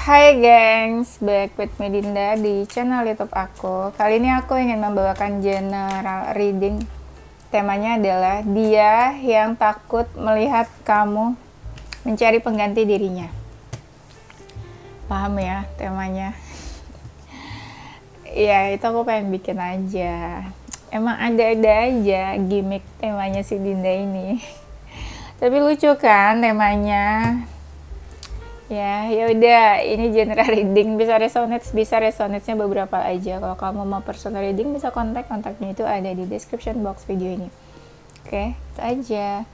Hai gengs, back with Medinda di channel YouTube aku. Kali ini aku ingin membawakan general reading. Temanya adalah dia yang takut melihat kamu mencari pengganti dirinya. Paham ya temanya? Ya itu aku pengen bikin aja. Emang ada-ada aja gimmick temanya si Dinda ini. Tapi lucu kan temanya? Ya udah, ini general reading, bisa resonate-nya beberapa aja. Kalau kamu mau personal reading bisa kontaknya itu ada di description box video ini. Oke, itu aja.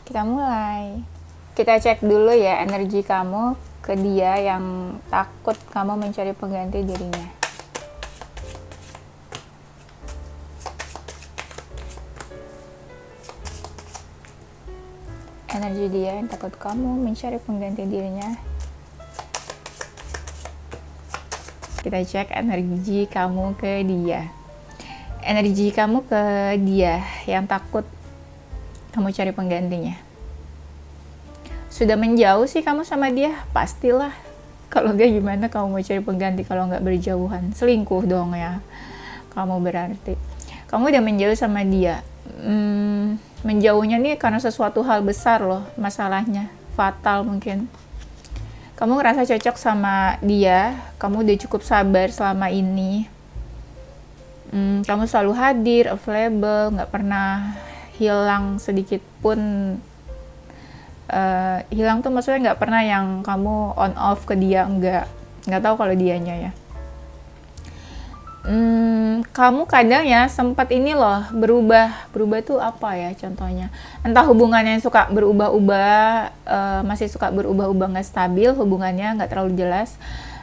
Kita mulai. Kita cek dulu ya energi kamu ke dia yang takut kamu mencari pengganti dirinya. Energi dia yang takut kamu mencari pengganti dirinya. Kita cek energi kamu ke dia. Energi kamu ke dia yang takut kamu cari penggantinya. Sudah menjauh sih kamu sama dia? Pastilah. Kalau enggak gimana kamu mau cari pengganti kalau enggak berjauhan? Selingkuh dong ya. Kamu berarti. Kamu udah menjauh sama dia. Menjauhnya nih karena sesuatu hal besar loh masalahnya. Fatal mungkin. Kamu ngerasa cocok sama dia, kamu udah cukup sabar selama ini. Kamu selalu hadir, available, nggak pernah hilang sedikit pun. Hilang tuh maksudnya nggak pernah yang kamu on off ke dia, nggak tahu kalau dianya ya. Kamu kadang ya sempat ini loh berubah tuh apa ya contohnya, entah hubungannya yang suka berubah-ubah, masih suka berubah-ubah, nggak stabil hubungannya, nggak terlalu jelas,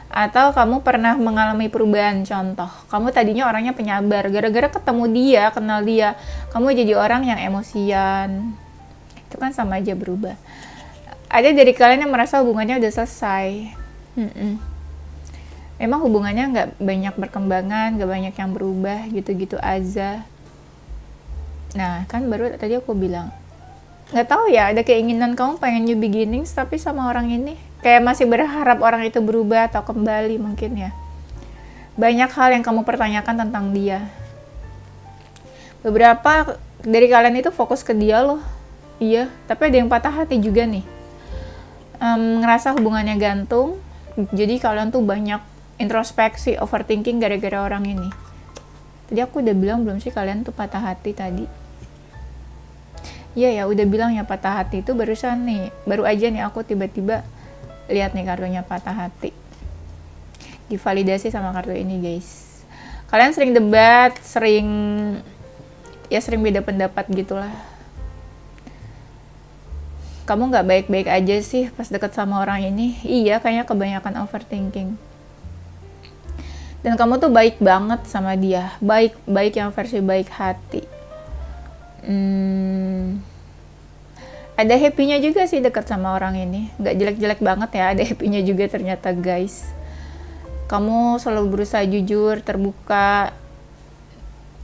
atau kamu pernah mengalami perubahan. Contoh, kamu tadinya orangnya penyabar, gara-gara ketemu dia, kenal dia, kamu jadi orang yang emosian. Itu kan sama aja berubah. Ada dari kalian yang merasa hubungannya udah selesai. Memang hubungannya nggak banyak berkembangan, nggak banyak yang berubah, gitu-gitu aja. Nah, kan baru tadi aku bilang, nggak tahu ya, ada keinginan kamu pengen new beginnings, tapi sama orang ini, kayak masih berharap orang itu berubah atau kembali mungkin ya. Banyak hal yang kamu pertanyakan tentang dia. Beberapa dari kalian itu fokus ke dia loh, iya, tapi ada yang patah hati juga nih. Ngerasa hubungannya gantung, jadi kalian tuh banyak introspeksi, overthinking gara-gara orang ini. Tadi aku udah bilang belum sih kalian tuh patah hati tadi? Iya ya, udah bilang ya patah hati itu barusan nih. Baru aja nih aku tiba-tiba lihat nih kartunya patah hati. Divalidasi sama kartu ini guys. Kalian sering debat, sering beda pendapat gitulah. Kamu nggak baik-baik aja sih pas deket sama orang ini? Iya, kayaknya kebanyakan overthinking. Dan kamu tuh baik banget sama dia, baik yang versi baik hati. Ada happy-nya juga sih dekat sama orang ini, nggak jelek-jelek banget ya, ada happy-nya juga ternyata guys. Kamu selalu berusaha jujur, terbuka.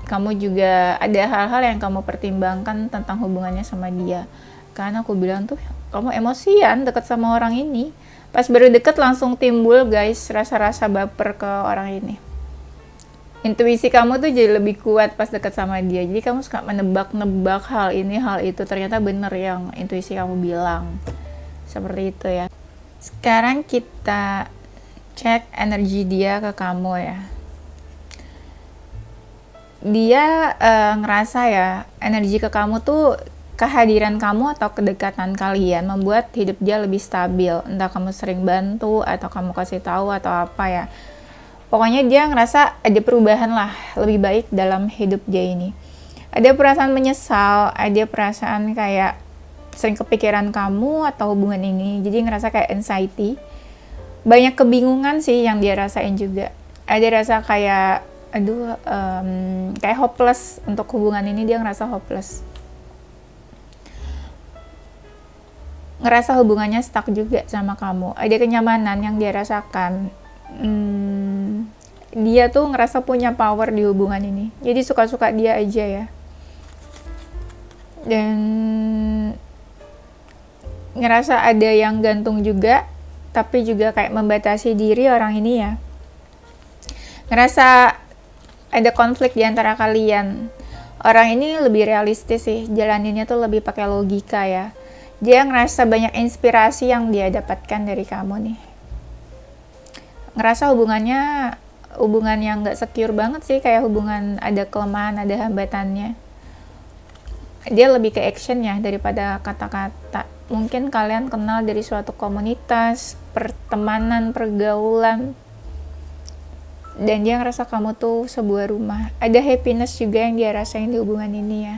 Kamu juga ada hal-hal yang kamu pertimbangkan tentang hubungannya sama dia. Karena aku bilang tuh, kamu emosian dekat sama orang ini. Pas baru deket langsung timbul guys rasa-rasa baper ke orang ini. Intuisi kamu tuh jadi lebih kuat pas deket sama dia. Jadi kamu suka menebak-nebak hal ini, hal itu. Ternyata bener yang intuisi kamu bilang. Seperti itu ya. Sekarang kita cek energi dia ke kamu ya. Dia ngerasa ya energi ke kamu tuh, kehadiran kamu atau kedekatan kalian membuat hidup dia lebih stabil. Entah kamu sering bantu atau kamu kasih tahu atau apa ya. Pokoknya dia ngerasa ada perubahan lah, lebih baik dalam hidup dia ini. Ada perasaan menyesal, ada perasaan kayak sering kepikiran kamu atau hubungan ini. Jadi ngerasa kayak anxiety. Banyak kebingungan sih yang dia rasain juga. Ada rasa kayak, kayak hopeless untuk hubungan ini, dia ngerasa hopeless. Ngerasa hubungannya stuck juga sama kamu. Ada kenyamanan yang dia rasakan. Dia tuh ngerasa punya power di hubungan ini. Jadi suka-suka dia aja ya. Dan ngerasa ada yang gantung juga, tapi juga kayak membatasi diri orang ini ya. Ngerasa ada konflik di antara kalian. Orang ini lebih realistis sih, jalaninnya tuh lebih pakai logika ya. Dia ngerasa banyak inspirasi yang dia dapatkan dari kamu nih. Ngerasa hubungan yang gak secure banget sih, kayak hubungan ada kelemahan, ada hambatannya. Dia lebih ke action ya daripada kata-kata. Mungkin kalian kenal dari suatu komunitas, pertemanan, pergaulan, dan dia ngerasa kamu tuh sebuah rumah. Ada happiness juga yang dia rasain di hubungan ini ya.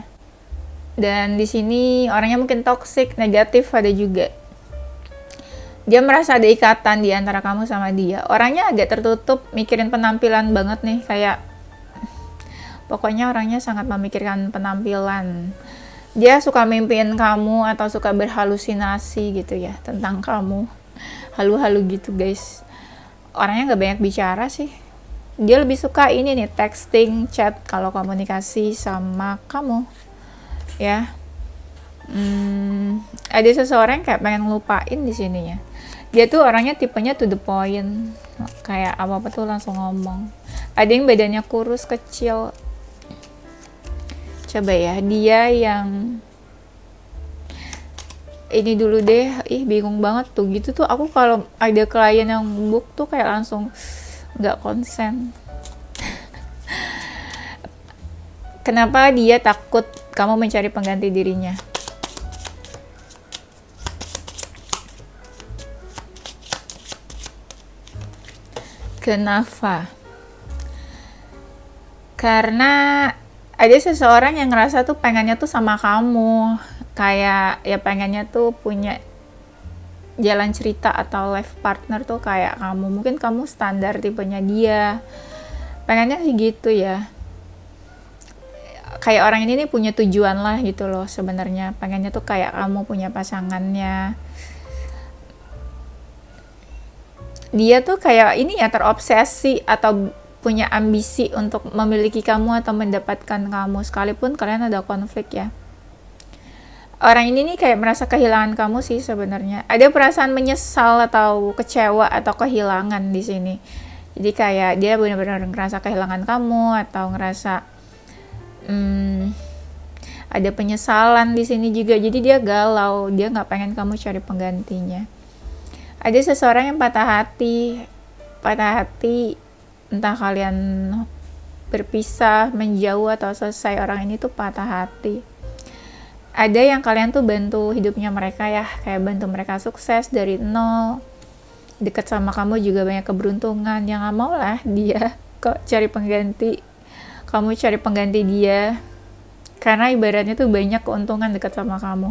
Dan di sini orangnya mungkin toxic, negatif ada juga. Dia merasa ada ikatan di antara kamu sama dia. Orangnya agak tertutup, mikirin penampilan banget nih, kayak pokoknya orangnya sangat memikirkan penampilan. Dia suka mimpiin kamu atau suka berhalusinasi gitu ya tentang kamu. Halu-halu gitu guys. Orangnya gak banyak bicara sih. Dia lebih suka ini nih, texting, chat kalau komunikasi sama kamu ya. Ada seseorang kayak pengen ngelupain di sini ya. Dia tuh orangnya tipenya to the point, kayak apa-apa tuh langsung ngomong. Ada yang badannya kurus, kecil. Coba ya, dia yang ini dulu deh. Bingung banget tuh gitu tuh. Aku kalau ada klien yang book tuh kayak langsung nggak konsen. Kenapa dia takut kamu mencari pengganti dirinya? Kenapa? Karena ada seseorang yang ngerasa tuh pengennya tuh sama kamu, kayak ya pengennya tuh punya jalan cerita atau life partner tuh kayak kamu. Mungkin kamu standar tipenya dia, pengennya sih gitu ya. Kayak orang ini nih punya tujuan lah gitu loh sebenarnya. Pengennya tuh kayak kamu punya pasangannya. Dia tuh kayak ini ya, terobsesi atau punya ambisi untuk memiliki kamu atau mendapatkan kamu, sekalipun kalian ada konflik ya. Orang ini nih kayak merasa kehilangan kamu sih sebenarnya. Ada perasaan menyesal atau kecewa atau kehilangan di sini. Jadi kayak dia benar-benar ngerasa kehilangan kamu atau ngerasa ada penyesalan di sini juga. Jadi dia galau, dia nggak pengen kamu cari penggantinya. Ada seseorang yang patah hati, entah kalian berpisah, menjauh atau selesai. Orang ini tuh patah hati. Ada yang kalian tuh bantu hidupnya mereka ya, kayak bantu mereka sukses dari nol. Deket sama kamu juga banyak keberuntungan. Yang gak mau lah dia kok cari pengganti. Kamu cari pengganti dia, karena ibaratnya tuh banyak keuntungan deket sama kamu.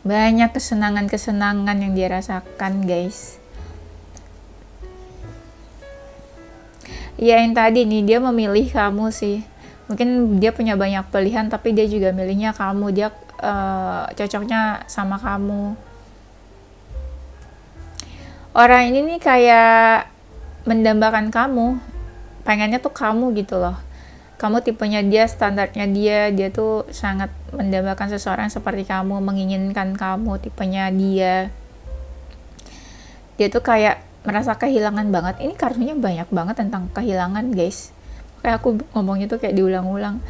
Banyak kesenangan-kesenangan yang dia rasakan guys. Ya yang tadi nih, dia memilih kamu sih. Mungkin dia punya banyak pilihan, tapi dia juga milihnya kamu. Dia cocoknya sama kamu. Orang ini nih kayak mendambakan kamu. Pengennya tuh kamu gitu loh. Kamu tipenya dia, standarnya dia tuh sangat mendambakan seseorang seperti kamu, menginginkan kamu, tipenya dia. Dia tuh kayak merasa kehilangan banget. Ini kartunya banyak banget tentang kehilangan guys. Kayak aku ngomongnya tuh kayak diulang-ulang.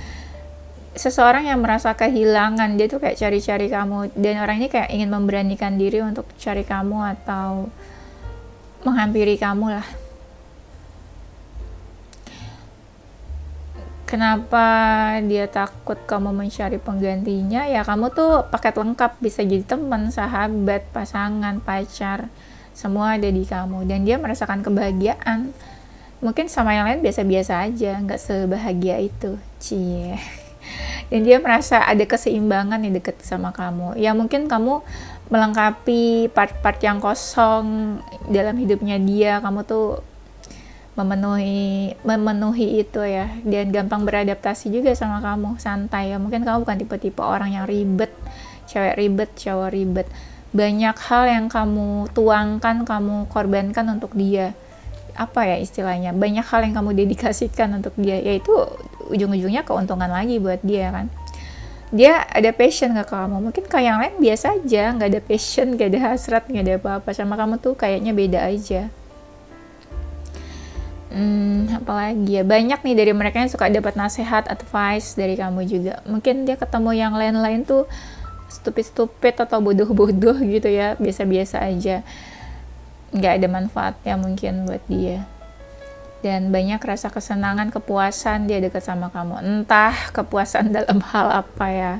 Seseorang yang merasa kehilangan, dia tuh kayak cari-cari kamu. Dan orang ini kayak ingin memberanikan diri untuk cari kamu atau menghampiri kamu lah. Kenapa dia takut kamu mencari penggantinya? Ya kamu tuh paket lengkap, bisa jadi teman, sahabat, pasangan, pacar, semua ada di kamu. Dan dia merasakan kebahagiaan. Mungkin sama yang lain biasa-biasa aja, nggak sebahagia itu. Cie. Dan dia merasa ada keseimbangan nih deket sama kamu. Ya mungkin kamu melengkapi part-part yang kosong dalam hidupnya dia. Kamu tuh memenuhi itu ya. Dia gampang beradaptasi juga sama kamu, santai ya. Mungkin kamu bukan tipe-tipe orang yang ribet, cewek ribet, cowok ribet. Banyak hal yang kamu tuangkan, kamu korbankan untuk dia. Apa ya istilahnya, banyak hal yang kamu dedikasikan untuk dia, yaitu ujung-ujungnya keuntungan lagi buat dia kan. Dia ada passion ke kamu. Mungkin kayak yang lain biasa aja, nggak ada passion, nggak ada hasrat, nggak ada apa-apa. Sama kamu tuh kayaknya beda aja. Apalagi ya, banyak nih dari mereka yang suka dapat nasihat, advice dari kamu juga. Mungkin dia ketemu yang lain-lain tuh stupid-stupid atau bodoh-bodoh gitu ya, biasa-biasa aja, nggak ada manfaatnya mungkin buat dia. Dan banyak rasa kesenangan, kepuasan dia dekat sama kamu, entah kepuasan dalam hal apa ya.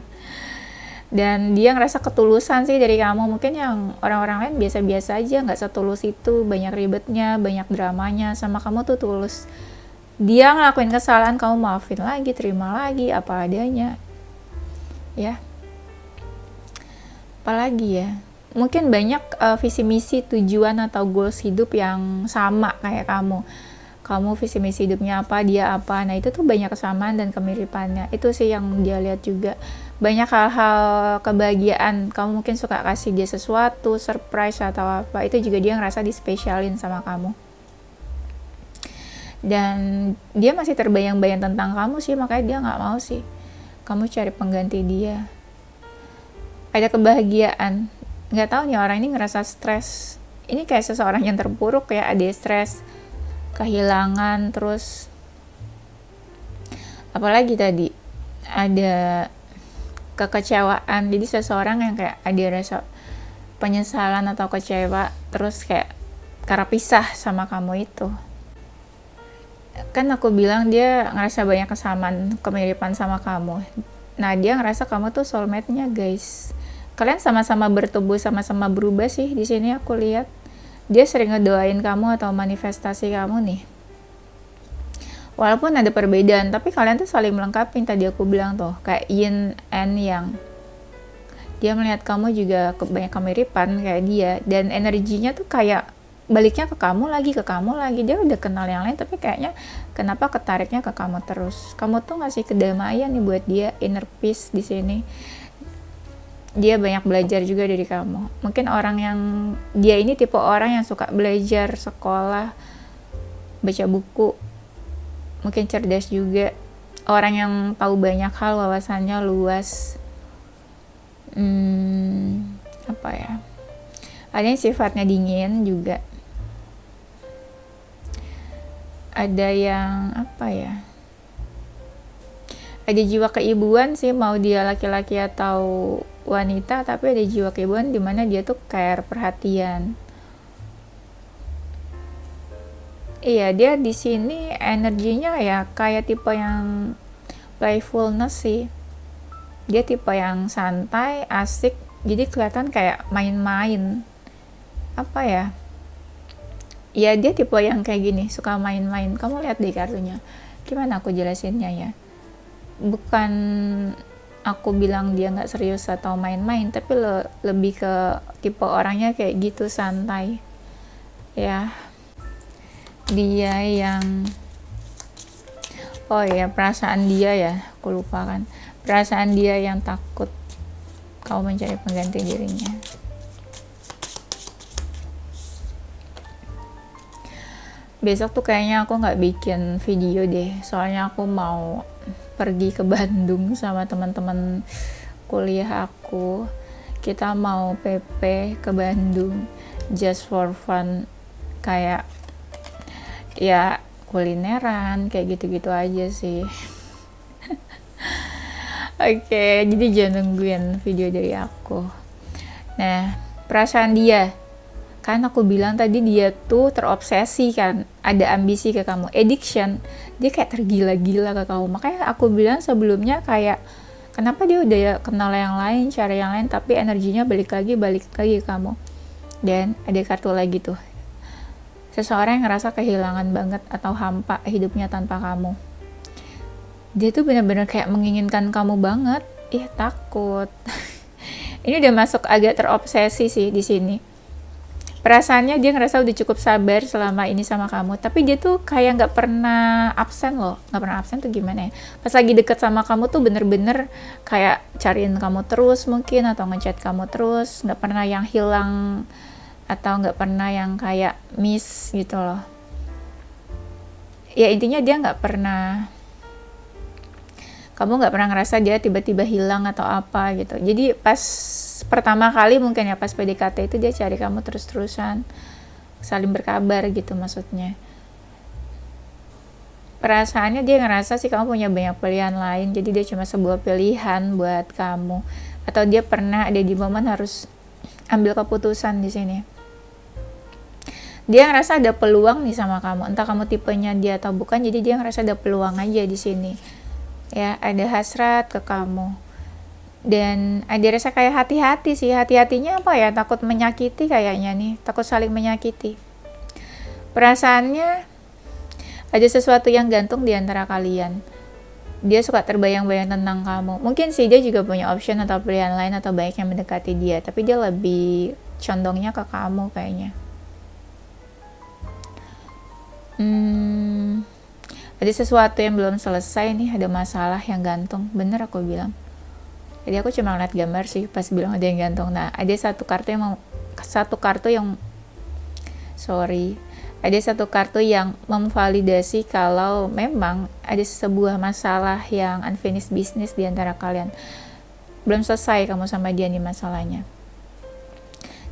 Dan dia ngerasa ketulusan sih dari kamu. Mungkin yang orang-orang lain biasa-biasa aja, nggak setulus itu, banyak ribetnya, banyak dramanya. Sama kamu tuh tulus. Dia ngelakuin kesalahan, kamu maafin lagi, terima lagi, apa adanya ya. Apalagi ya, mungkin banyak visi misi, tujuan atau goals hidup yang sama kayak kamu visi misi hidupnya apa, dia apa. Nah itu tuh banyak kesamaan dan kemiripannya. Itu sih yang dia lihat juga. Banyak hal-hal kebahagiaan, kamu mungkin suka kasih dia sesuatu, surprise atau apa, itu juga dia ngerasa dispesialin sama kamu. Dan dia masih terbayang-bayang tentang kamu sih, makanya dia nggak mau sih kamu cari pengganti dia. Ada kebahagiaan, nggak tahu nih orang ini ngerasa stres. Ini kayak seseorang yang terpuruk ya, ada stres, kehilangan, terus apalagi tadi ada kekecewaan. Jadi seseorang yang kayak ada rasa penyesalan atau kecewa, terus kayak karena pisah sama kamu itu. Kan aku bilang dia ngerasa banyak kesamaan, kemiripan sama kamu. Nah dia ngerasa kamu tuh soulmate-nya guys. Kalian sama-sama bertumbuh, sama-sama berubah sih. Di sini aku lihat dia sering ngedoain kamu atau manifestasi kamu nih. Walaupun ada perbedaan, tapi kalian tuh saling melengkapi. Tadi aku bilang tuh, kayak yin and yang. Dia melihat kamu juga banyak kemiripan kayak dia. Dan energinya tuh kayak baliknya ke kamu lagi. Dia udah kenal yang lain, tapi kayaknya kenapa ketariknya ke kamu terus. Kamu tuh ngasih kedamaian nih buat dia, inner peace di sini. Dia banyak belajar juga dari kamu. Mungkin orang yang, dia ini tipe orang yang suka belajar, sekolah, baca buku, mungkin cerdas juga, orang yang tahu banyak hal, wawasannya luas. Apa ya, ada yang sifatnya dingin juga, ada yang apa ya, ada jiwa keibuan sih, mau dia laki-laki atau wanita, tapi ada jiwa keibuan dimana dia tuh care, perhatian. Iya, dia di sini energinya ya kayak tipe yang playfulness sih. Dia tipe yang santai, asik, jadi kelihatan kayak main-main. Apa ya? Ya dia tipe yang kayak gini, suka main-main. Kamu lihat di kartunya. Gimana aku jelasinnya ya? Bukan aku bilang dia nggak serius atau main-main, tapi lebih ke tipe orangnya kayak gitu, santai. Ya, dia yang, oh ya, perasaan dia ya, aku lupa kan. Perasaan dia yang takut kamu mencari pengganti dirinya. Besok tuh kayaknya aku nggak bikin video deh, soalnya aku mau pergi ke Bandung sama teman-teman kuliah aku. Kita mau PP ke Bandung just for fun, kayak ya kulineran kayak gitu-gitu aja sih. Oke, jadi jangan nungguin video dari aku. Nah, perasaan dia, kan aku bilang tadi dia tuh terobsesi kan, ada ambisi ke kamu, addiction. Dia kayak tergila-gila ke kamu. Makanya aku bilang sebelumnya kayak kenapa dia udah kenal yang lain, cara yang lain, tapi energinya balik lagi ke kamu. Dan ada kartu lagi tuh, seseorang yang ngerasa kehilangan banget atau hampa hidupnya tanpa kamu. Dia tuh benar-benar kayak menginginkan kamu banget. Ih, takut. Ini udah masuk agak terobsesi sih di sini. Perasaannya dia ngerasa udah cukup sabar selama ini sama kamu, tapi dia tuh kayak nggak pernah absen loh. Nggak pernah absen tuh gimana ya? Pas lagi deket sama kamu tuh bener-bener kayak cariin kamu terus mungkin, atau ngechat kamu terus. Nggak pernah yang hilang, atau nggak pernah yang kayak miss gitu loh. Ya intinya dia nggak pernah Kamu nggak pernah ngerasa dia tiba-tiba hilang atau apa gitu. Jadi pas pertama kali mungkin ya, pas PDKT itu dia cari kamu terus-terusan, saling berkabar gitu maksudnya. Perasaannya dia ngerasa sih kamu punya banyak pilihan lain, jadi dia cuma sebuah pilihan buat kamu. Atau dia pernah ada di momen harus ambil keputusan di sini. Dia ngerasa ada peluang nih sama kamu, entah kamu tipenya dia atau bukan, jadi dia ngerasa ada peluang aja di sini. Ya, ada hasrat ke kamu. Dan ada rasa kayak hati-hati sih. Hati-hatinya apa ya? Takut menyakiti kayaknya nih, takut saling menyakiti. Perasaannya ada sesuatu yang gantung di antara kalian. Dia suka terbayang-bayang tentang kamu. Mungkin sih dia juga punya option atau pilihan lain atau baik yang mendekati dia, tapi dia lebih condongnya ke kamu kayaknya. Ada sesuatu yang belum selesai nih, ada masalah yang gantung. Bener aku bilang. Jadi aku cuma ngeliat gambar sih pas bilang ada yang gantung. Nah, ada satu kartu yang memvalidasi kalau memang ada sebuah masalah yang unfinished business di antara kalian. Belum selesai kamu sama dia nih masalahnya.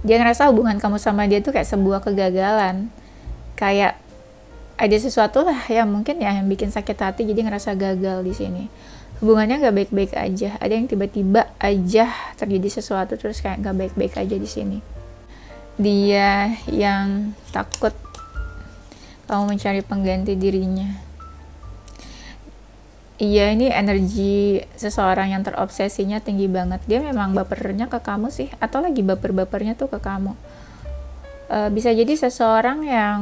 Dia ngerasa hubungan kamu sama dia tuh kayak sebuah kegagalan. Kayak ada sesuatu lah yang mungkin ya yang bikin sakit hati, jadi ngerasa gagal di sini. Hubungannya nggak baik-baik aja. Ada yang tiba-tiba aja terjadi sesuatu terus kayak nggak baik-baik aja di sini. Dia yang takut kamu mencari pengganti dirinya. Iya, ini energi seseorang yang terobsesinya tinggi banget. Dia memang bapernya ke kamu sih, atau lagi baper-bapernya tuh ke kamu. Bisa jadi seseorang yang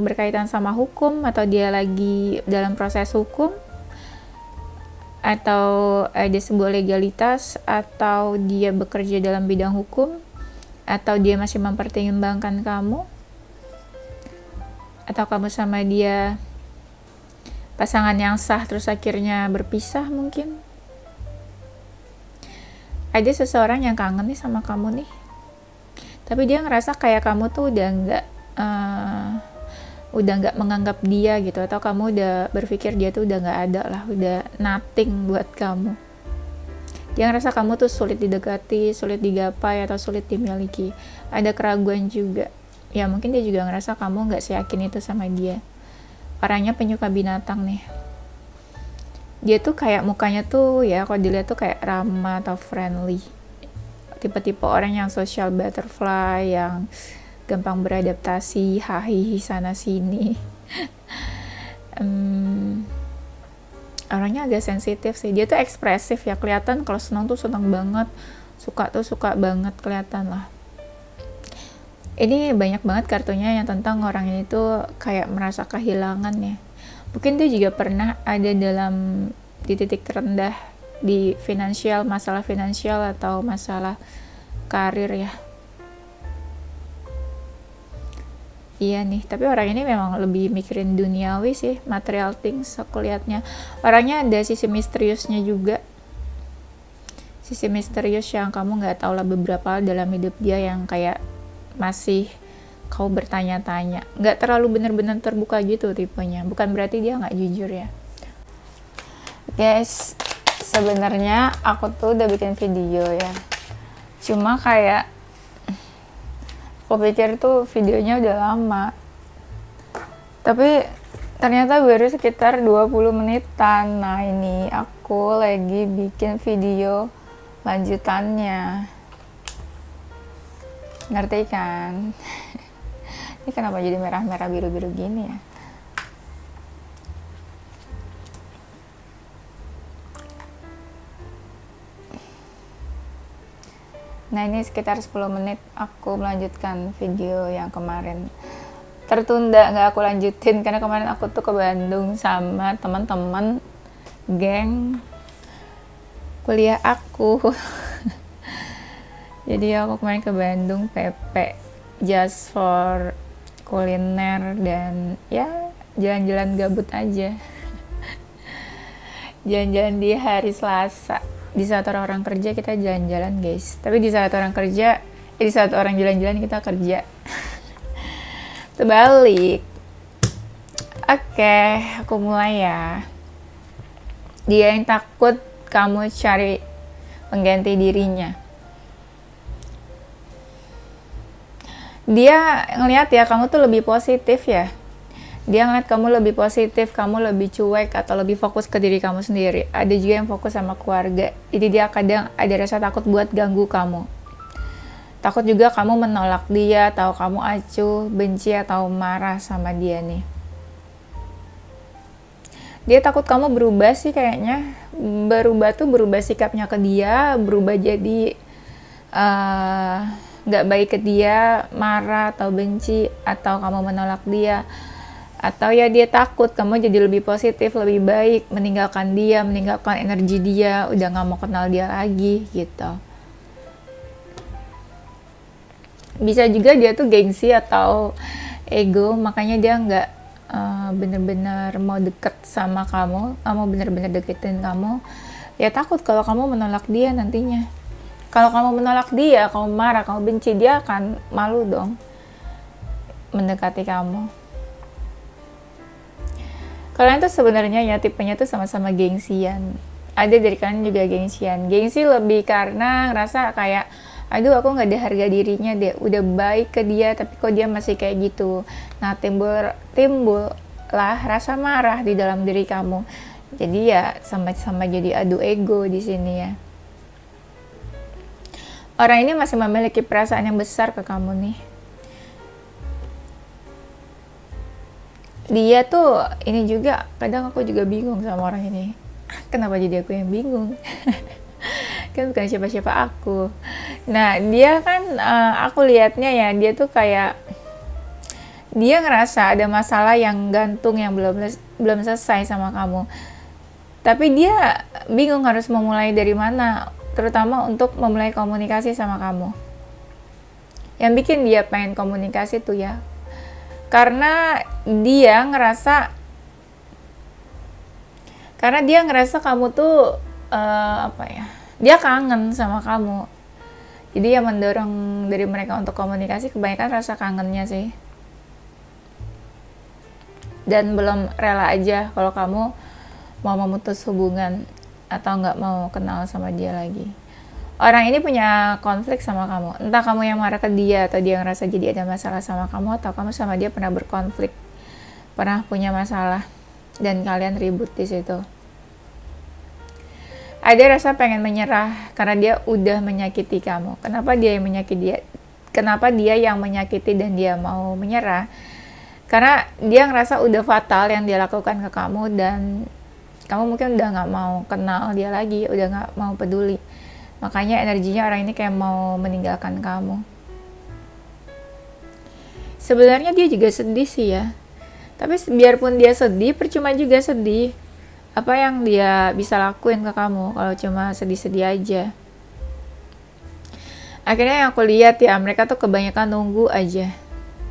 berkaitan sama hukum, atau dia lagi dalam proses hukum, atau ada sebuah legalitas, atau dia bekerja dalam bidang hukum, atau dia masih mempertimbangkan kamu, atau kamu sama dia pasangan yang sah terus akhirnya berpisah mungkin. Ada seseorang yang kangen nih sama kamu nih, tapi dia ngerasa kayak kamu tuh udah nggak menganggap dia gitu, atau kamu udah berpikir dia tuh udah nggak ada lah, udah nothing buat kamu. Dia ngerasa kamu tuh sulit didekati, sulit digapai, atau sulit dimiliki. Ada keraguan juga. Ya mungkin dia juga ngerasa kamu nggak seyakin itu sama dia. Orangnya penyuka binatang nih. Dia tuh kayak mukanya tuh ya kalau dilihat tuh kayak ramah atau friendly. Tipe-tipe orang yang social butterfly, yang gampang beradaptasi, hahihi sana sini. Orangnya agak sensitif sih. Dia tuh ekspresif ya, kelihatan kalau senang tuh senang banget, suka tuh suka banget, kelihatan lah. Ini banyak banget kartunya yang tentang orang ini tuh kayak merasa kehilangan ya. Mungkin dia juga pernah ada di titik terendah di finansial, masalah finansial atau masalah karir ya. Iya nih, tapi orang ini memang lebih mikirin duniawi sih, material things aku lihatnya. Orangnya ada sisi misteriusnya juga. Sisi misterius yang kamu nggak tahu lah beberapa dalam hidup dia yang kayak masih kau bertanya-tanya, nggak terlalu benar-benar terbuka gitu tipenya. Bukan berarti dia nggak jujur ya guys. Sebenarnya aku tuh udah bikin video ya, cuma kayak aku pikir tuh videonya udah lama, tapi ternyata baru sekitar 20 menitan. Nah ini aku lagi bikin video lanjutannya, ngerti kan? Ini kenapa jadi merah-merah biru-biru gini ya? Nah ini sekitar 10 menit aku melanjutkan video yang kemarin. Tertunda nggak aku lanjutin karena kemarin aku tuh ke Bandung sama teman-teman geng kuliah aku. Jadi aku kemarin ke Bandung PP just for kuliner dan ya jalan-jalan gabut aja. Jalan-jalan di hari Selasa. Di saat orang-orang kerja kita jalan-jalan guys. Tapi di saat orang jalan-jalan kita kerja. Terbalik. Oke, aku mulai ya. Dia yang takut kamu cari pengganti dirinya. Dia ngelihat ya kamu tuh lebih positif ya. Dia ngeliat kamu lebih positif, kamu lebih cuek atau lebih fokus ke diri kamu sendiri. Ada juga yang fokus sama keluarga. Jadi dia kadang ada rasa takut buat ganggu kamu. Takut juga kamu menolak dia, atau kamu acuh, benci atau marah sama dia nih. Dia takut kamu berubah sih kayaknya. Berubah sikapnya ke dia, berubah jadi nggak baik ke dia, marah atau benci, atau kamu menolak dia, atau ya dia takut kamu jadi lebih positif, lebih baik, meninggalkan dia, meninggalkan energi dia, udah nggak mau kenal dia lagi gitu. Bisa juga dia tuh gengsi atau ego, makanya dia nggak bener-bener mau deket sama kamu bener-bener deketin kamu, ya takut kalau kamu menolak dia nantinya. Kalau kamu menolak dia, kamu marah, kamu benci, dia akan malu dong mendekati kamu. Kalian tuh sebenarnya ya tipenya tuh sama-sama gengsian. Ada dari kalian juga gengsian. Gengsi lebih karena ngerasa kayak, aduh aku nggak ada harga dirinya deh, udah baik ke dia tapi kok dia masih kayak gitu. Nah timbul lah rasa marah di dalam diri kamu. Jadi ya sama-sama jadi adu ego di sini ya. Orang ini masih memiliki perasaan yang besar ke kamu nih. Dia tuh ini juga, kadang aku juga bingung sama orang ini. Kenapa jadi aku yang bingung? Kan bukan siapa-siapa aku. Nah dia kan aku lihatnya ya, dia tuh kayak dia ngerasa ada masalah yang gantung yang belum selesai sama kamu, tapi dia bingung harus memulai dari mana, terutama untuk memulai komunikasi sama kamu. Yang bikin dia pengen komunikasi tuh ya karena dia ngerasa kamu tuh apa ya, dia kangen sama kamu. Jadi yang mendorong dari mereka untuk komunikasi kebanyakan rasa kangennya sih. Dan belum rela aja kalau kamu mau memutus hubungan atau nggak mau kenal sama dia lagi. Orang ini punya konflik sama kamu. Entah kamu yang marah ke dia atau dia ngerasa jadi ada masalah sama kamu, atau kamu sama dia pernah berkonflik, pernah punya masalah dan kalian ribut di situ. Ada rasa pengen menyerah karena dia udah menyakiti kamu. Kenapa dia yang menyakiti dan dia mau menyerah? Karena dia ngerasa udah fatal yang dia lakukan ke kamu dan kamu mungkin udah nggak mau kenal dia lagi, udah nggak mau peduli. Makanya energinya orang ini kayak mau meninggalkan kamu. Sebenarnya dia juga sedih sih ya. Tapi biarpun dia sedih, percuma juga sedih. Apa yang dia bisa lakuin ke kamu kalau cuma sedih-sedih aja? Akhirnya yang aku lihat ya, mereka tuh kebanyakan nunggu aja.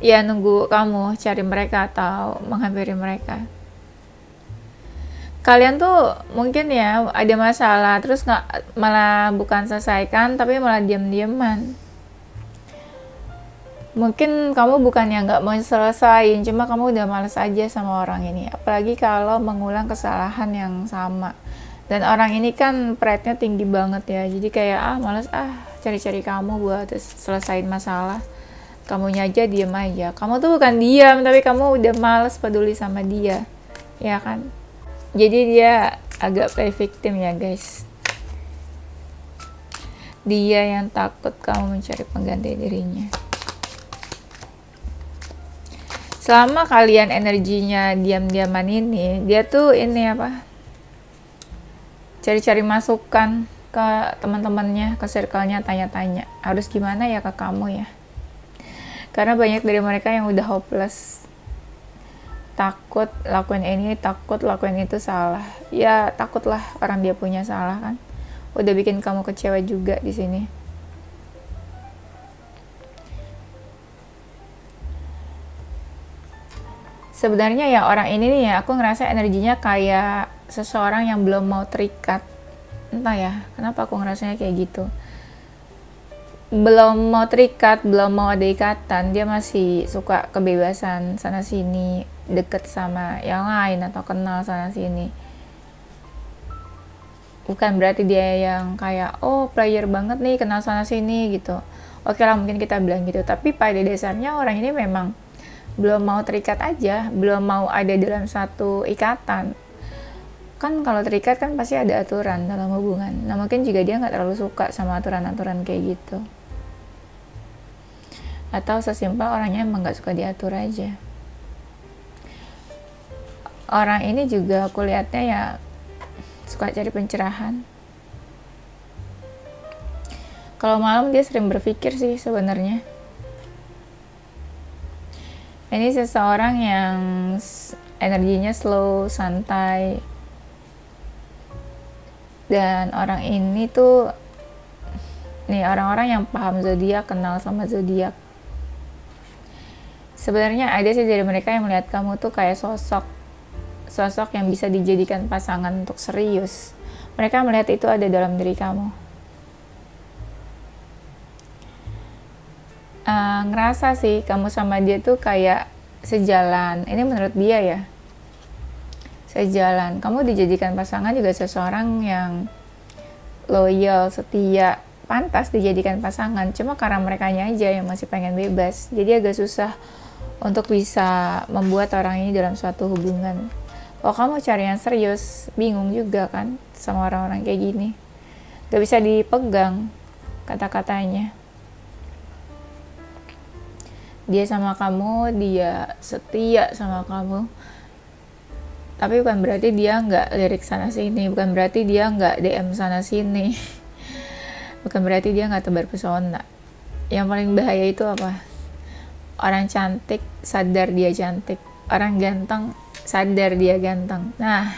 Ya nunggu kamu cari mereka atau menghampiri mereka. Kalian tuh mungkin ya ada masalah, terus nggak, malah bukan selesaikan tapi malah diam-diaman. Mungkin kamu bukannya nggak mau selesaiin, cuma kamu udah males aja sama orang ini. Apalagi kalau mengulang kesalahan yang sama. Dan orang ini kan pride-nya tinggi banget ya, jadi kayak males cari-cari kamu buat selesain masalah. Kamunya aja diem aja. Kamu tuh bukan diam, tapi kamu udah males peduli sama dia, ya kan? Jadi dia agak play victim ya guys. Dia yang takut kamu mencari pengganti dirinya. Selama kalian energinya diam-diaman ini, dia tuh ini apa? Cari-cari masukan ke teman-temannya, ke circle-nya, tanya-tanya. Harus gimana ya ke kamu ya? Karena banyak dari mereka yang udah hopeless. Takut lakuin ini, takut lakuin itu salah. Ya takutlah orang dia punya salah kan. Udah bikin kamu kecewa juga di sini. Sebenarnya ya orang ini nih ya, aku ngerasa energinya kayak seseorang yang belum mau terikat. Entah ya, kenapa aku ngerasanya kayak gitu. Belum mau terikat, belum mau ada ikatan, dia masih suka kebebasan sana sini, deket sama yang lain atau kenal sana sini. Bukan berarti dia yang kayak oh player banget nih, kenal sana sini gitu. Oke lah, mungkin kita bilang gitu, tapi pada dasarnya orang ini memang belum mau terikat aja, belum mau ada dalam satu ikatan. Kan kalau terikat kan pasti ada aturan dalam hubungan. Nah mungkin juga dia nggak terlalu suka sama aturan-aturan kayak gitu, atau sesimpel orangnya emang nggak suka diatur aja. Orang ini juga aku lihatnya ya suka cari pencerahan. Kalau malam dia sering berpikir sih sebenarnya. Ini seseorang yang energinya slow, santai. Dan orang ini tuh nih orang-orang yang paham zodiak, kenal sama zodiak. Sebenarnya ada sih dari mereka yang melihat kamu tuh kayak sosok yang bisa dijadikan pasangan untuk serius. Mereka melihat itu ada dalam diri kamu. Ngerasa sih kamu sama dia tuh kayak sejalan. Ini menurut dia ya, sejalan. Kamu dijadikan pasangan juga seseorang yang loyal, setia, pantas dijadikan pasangan. Cuma karena merekanya aja yang masih pengen bebas, jadi agak susah untuk bisa membuat orang ini dalam suatu hubungan. Kalau kamu cari yang serius, bingung juga kan sama orang-orang kayak gini. Gak bisa dipegang kata-katanya. Dia sama kamu, dia setia sama kamu. Tapi bukan berarti dia nggak lirik sana sini, bukan berarti dia nggak DM sana sini, bukan berarti dia nggak tebar pesona. Yang paling bahaya itu apa? Orang cantik sadar dia cantik, orang ganteng sadar dia ganteng. Nah,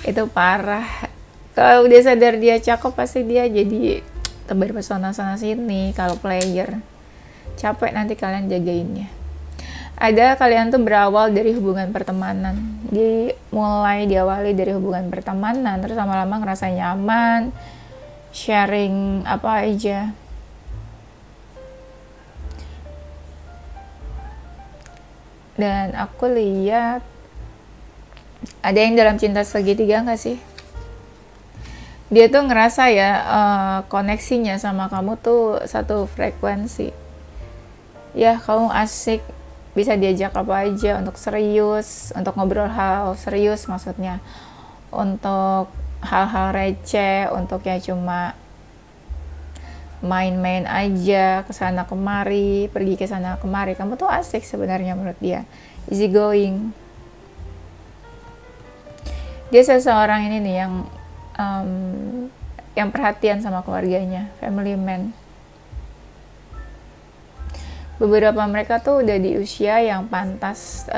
itu parah. Kalau udah sadar dia cakep, pasti dia jadi tebar pesona sana sini. Kalau player capek nanti kalian jagainnya. Ada kalian tuh berawal dari hubungan pertemanan, diawali dari hubungan pertemanan, terus lama-lama ngerasa nyaman, sharing apa aja. Dan aku lihat ada yang dalam cinta segitiga nggak sih? Dia tuh ngerasa ya koneksinya sama kamu tuh satu frekuensi. Ya kamu asik, bisa diajak apa aja untuk serius, untuk ngobrol hal serius maksudnya, untuk hal-hal receh, untuk ya cuma main-main aja kesana kemari, pergi ke sana kemari. Kamu tuh asik sebenarnya menurut dia, easy going. Dia seseorang ini nih yang perhatian sama keluarganya, family man. Beberapa mereka tuh udah di usia yang pantas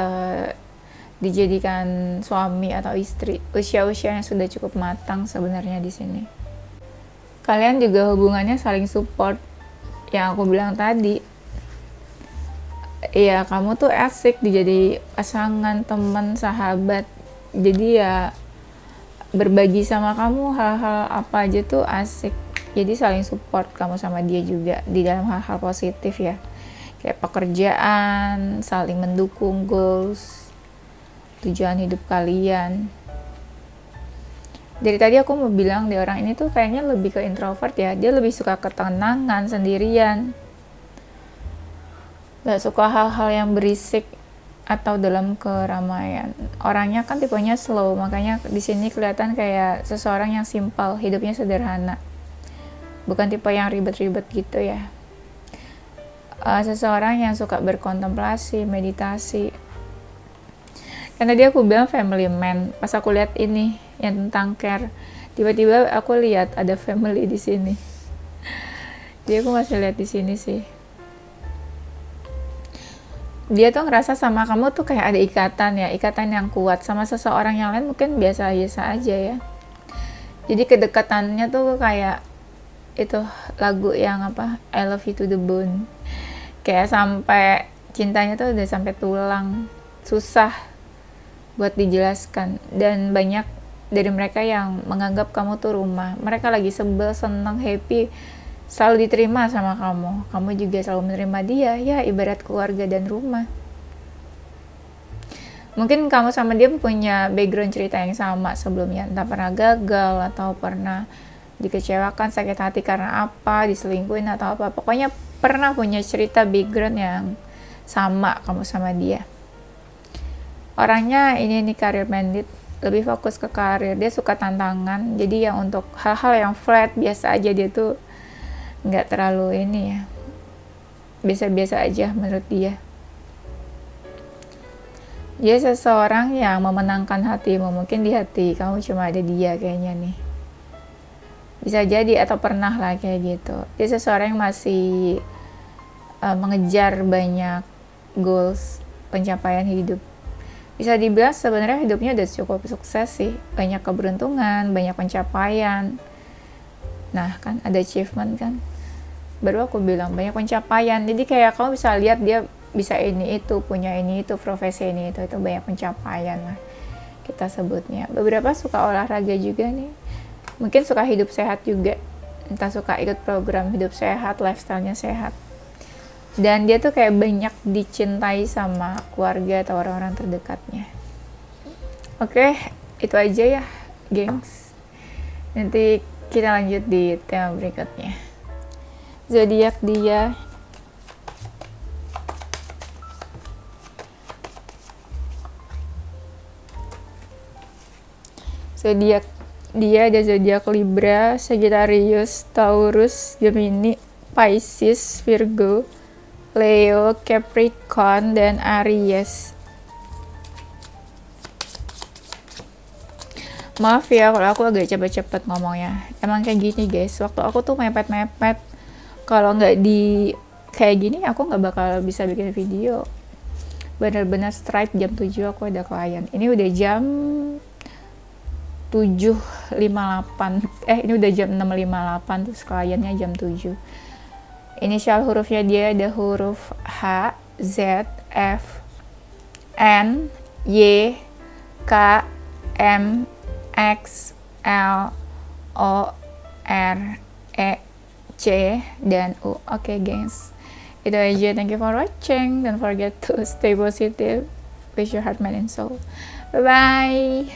dijadikan suami atau istri, usia-usia yang sudah cukup matang sebenarnya di sini. Kalian juga hubungannya saling support, yang aku bilang tadi. Ya kamu tuh asik dijadi pasangan, teman, sahabat. Jadi ya berbagi sama kamu hal-hal apa aja tuh asik. Jadi saling support kamu sama dia juga di dalam hal-hal positif ya. Kayak pekerjaan, saling mendukung goals, tujuan hidup kalian. Dari tadi aku mau bilang di orang ini tuh kayaknya lebih ke introvert ya. Dia lebih suka ketenangan, sendirian. Gak suka hal-hal yang berisik atau dalam keramaian. Orangnya kan tipenya slow, makanya di sini kelihatan kayak seseorang yang simpel, hidupnya sederhana. Bukan tipe yang ribet-ribet gitu ya. Seseorang yang suka berkontemplasi, meditasi. Karena dia aku bilang family man. Pas aku lihat ini yang tentang care, tiba-tiba aku lihat ada family di sini. Jadi aku masih lihat di sini sih. Dia tuh ngerasa sama kamu tuh kayak ada ikatan ya, ikatan yang kuat. Sama seseorang yang lain mungkin biasa-biasa aja ya. Jadi kedekatannya tuh kayak itu lagu yang apa, I love you to the bone. Kayak sampai cintanya tuh udah sampai tulang, susah buat dijelaskan. Dan banyak dari mereka yang menganggap kamu tuh rumah. Mereka lagi sebel, seneng, happy, selalu diterima sama kamu. Kamu juga selalu menerima dia, ya ibarat keluarga dan rumah. Mungkin kamu sama dia punya background cerita yang sama sebelumnya, entah pernah gagal atau pernah dikecewakan, sakit hati karena apa, diselingkuhin atau apa. Pokoknya pernah punya cerita background yang sama kamu sama dia. Orangnya ini nih career minded, lebih fokus ke karir, dia suka tantangan. Jadi yang untuk hal-hal yang flat biasa aja dia tuh nggak terlalu ini ya, biasa-biasa aja menurut dia. Dia seseorang yang memenangkan hatimu, mungkin di hati kamu cuma ada dia kayaknya nih, bisa jadi atau pernah lah kayak gitu. Dia seseorang yang masih mengejar banyak goals, pencapaian hidup. Bisa dibilang sebenarnya hidupnya udah cukup sukses sih, banyak keberuntungan, banyak pencapaian. Nah kan ada achievement kan, baru aku bilang banyak pencapaian. Jadi kayak kamu bisa lihat dia bisa ini itu, punya ini itu, profesi ini itu banyak pencapaian lah kita sebutnya. Beberapa suka olahraga juga nih, mungkin suka hidup sehat juga, entah suka ikut program hidup sehat, lifestyle-nya sehat. Dan dia tuh kayak banyak dicintai sama keluarga atau orang-orang terdekatnya. Oke, itu aja ya gengs, nanti kita lanjut di tema berikutnya. Zodiak dia, zodiak dia ada zodiak Libra, Sagittarius, Taurus, Gemini, Pisces, Virgo, Leo, Capricorn, dan Aries. Maaf ya kalau aku agak cepet-cepet ngomongnya, emang kayak gini guys, waktu aku tuh mepet-mepet. Kalau nggak di kayak gini aku nggak bakal bisa bikin video. Bener-bener strike jam 7 aku ada klien. Ini udah jam 7.58, ini udah jam 6.58, terus kliennya jam 7. Inisial hurufnya dia ada huruf H, Z, F, N, Y, K, M, X, L, O, R, E, C, dan U. Oke guys, itu aja. Thank you for watching. Don't forget to stay positive with your heart, mind, and soul. Bye bye.